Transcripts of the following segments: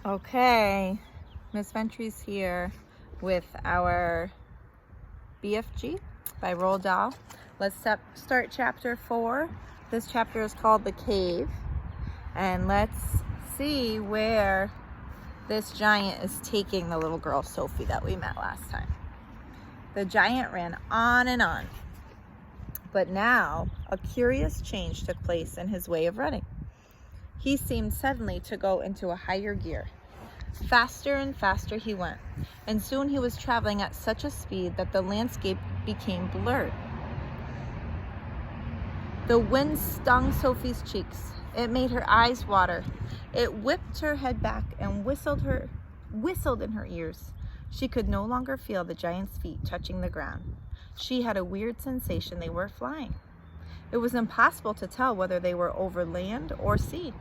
Okay, Miss Ventry's here with our BFG by Roald Dahl. Let's start chapter 4. This chapter is called The Cave, and let's see where this giant is taking the little girl Sophie that we met last time. The giant ran on and on, but now a curious change took place in his way of running. He seemed suddenly to go into a higher gear. Faster and faster he went, and soon he was traveling at such a speed that the landscape became blurred. The wind stung Sophie's cheeks. It made her eyes water. It whipped her head back and whistled in her ears. She could no longer feel the giant's feet touching the ground. She had a weird sensation they were flying. It was impossible to tell whether they were over land or sea.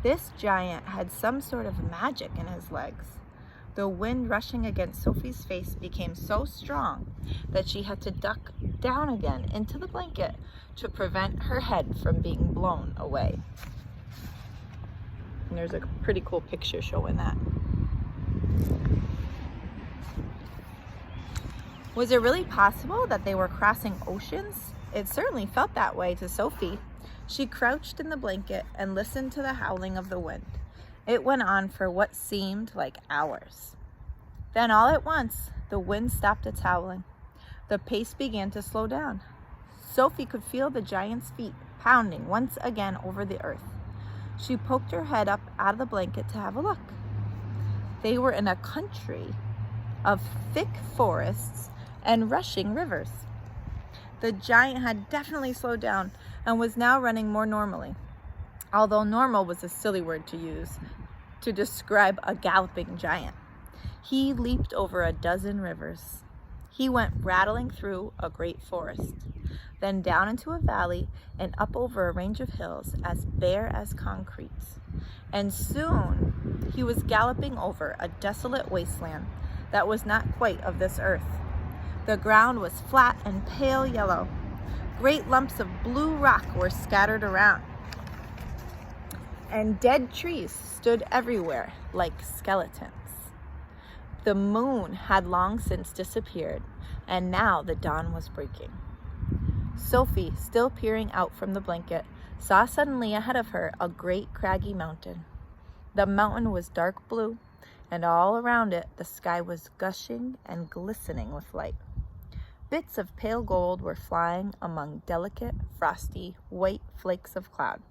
This giant had some sort of magic in his legs. The wind rushing against Sophie's face became so strong that she had to duck down again into the blanket to prevent her head from being blown away. And there's a pretty cool picture showing that. Was it really possible that they were crossing oceans? It certainly felt that way to Sophie. She crouched in the blanket and listened to the howling of the wind. It went on for what seemed like hours. Then all at once, the wind stopped its howling. The pace began to slow down. Sophie could feel the giant's feet pounding once again over the earth. She poked her head up out of the blanket to have a look. They were in a country of thick forests and rushing rivers. The giant had definitely slowed down and was now running more normally, although normal was a silly word to use to describe a galloping giant. He leaped over a dozen rivers. He went rattling through a great forest, then down into a valley and up over a range of hills as bare as concrete. And soon he was galloping over a desolate wasteland that was not quite of this earth. The ground was flat and pale yellow. Great lumps of blue rock were scattered around, and dead trees stood everywhere like skeletons. The moon had long since disappeared, and now the dawn was breaking. Sophie, still peering out from the blanket, saw suddenly ahead of her a great craggy mountain. The mountain was dark blue, and all around it the sky was gushing and glistening with light. Bits of pale gold were flying among delicate, frosty, white flakes of cloud.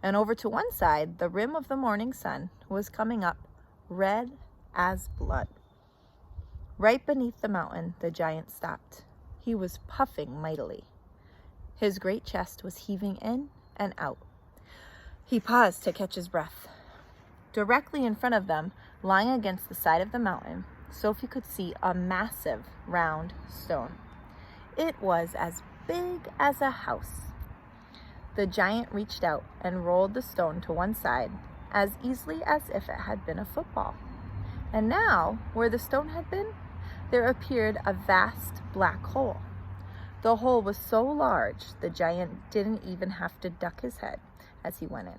And over to one side, the rim of the morning sun was coming up, red as blood. Right beneath the mountain, the giant stopped. He was puffing mightily. His great chest was heaving in and out. He paused to catch his breath. Directly in front of them, lying against the side of the mountain, Sophie could see a massive round stone. It was as big as a house. The giant reached out and rolled the stone to one side as easily as if it had been a football. And now, where the stone had been, there appeared a vast black hole. The hole was so large, the giant didn't even have to duck his head as he went in.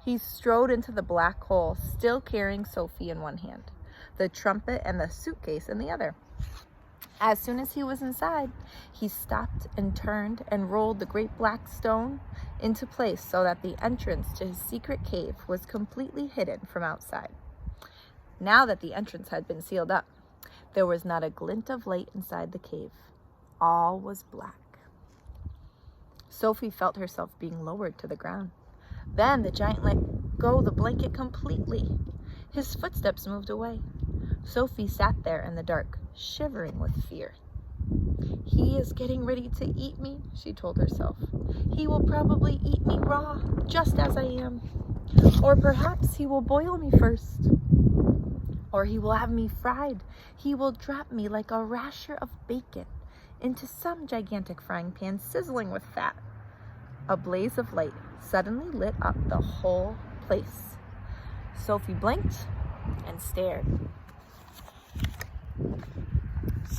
He strode into the black hole, still carrying Sophie in one hand, the trumpet and the suitcase in the other. As soon as he was inside, he stopped and turned and rolled the great black stone into place so that the entrance to his secret cave was completely hidden from outside. Now that the entrance had been sealed up, there was not a glint of light inside the cave. All was black. Sophie felt herself being lowered to the ground. Then the giant let go the blanket completely. His footsteps moved away. Sophie sat there in the dark, shivering with fear. "He is getting ready to eat me," she told herself. "He will probably eat me raw, just as I am. Or perhaps he will boil me first. Or he will have me fried. He will drop me like a rasher of bacon into some gigantic frying pan sizzling with fat." A blaze of light suddenly lit up the whole place. Sophie blinked and stared.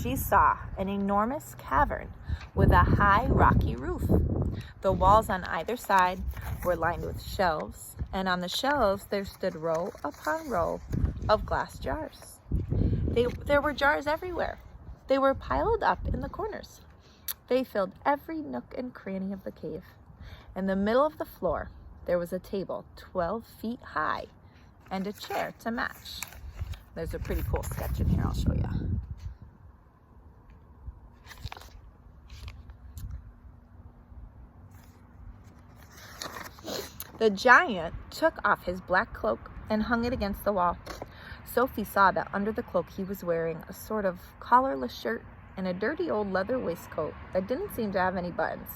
She saw an enormous cavern with a high rocky roof. The walls on either side were lined with shelves and on the shelves there stood row upon row of glass jars. There were jars everywhere. They were piled up in the corners. They filled every nook and cranny of the cave. In the middle of the floor, there was a table 12 feet high and a chair to match. There's a pretty cool sketch in here, I'll show you. The giant took off his black cloak and hung it against the wall. Sophie saw that under the cloak he was wearing a sort of collarless shirt and a dirty old leather waistcoat that didn't seem to have any buttons.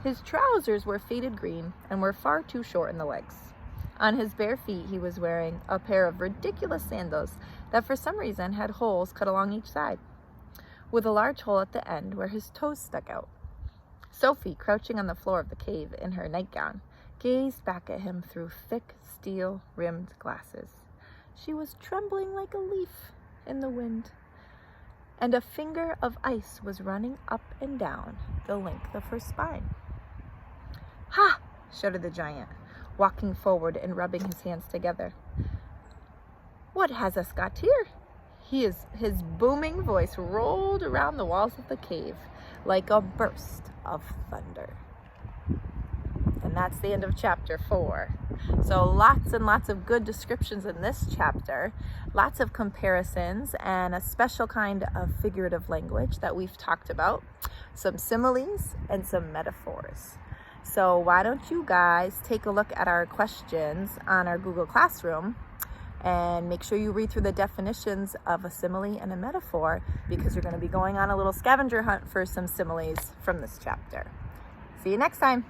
His trousers were faded green and were far too short in the legs. On his bare feet he was wearing a pair of ridiculous sandals that for some reason had holes cut along each side, with a large hole at the end where his toes stuck out. Sophie, crouching on the floor of the cave in her nightgown, gazed back at him through thick steel-rimmed glasses. She was trembling like a leaf in the wind, and a finger of ice was running up and down the length of her spine. "Ha!" shouted the giant, walking forward and rubbing his hands together. "What has us got here?" His booming voice rolled around the walls of the cave like a burst of thunder. And that's the end of chapter 4. So lots and lots of good descriptions in this chapter, lots of comparisons, and a special kind of figurative language that we've talked about, some similes and some metaphors. So why don't you guys take a look at our questions on our Google Classroom and make sure you read through the definitions of a simile and a metaphor, because you're going to be going on a little scavenger hunt for some similes from this chapter. See you next time.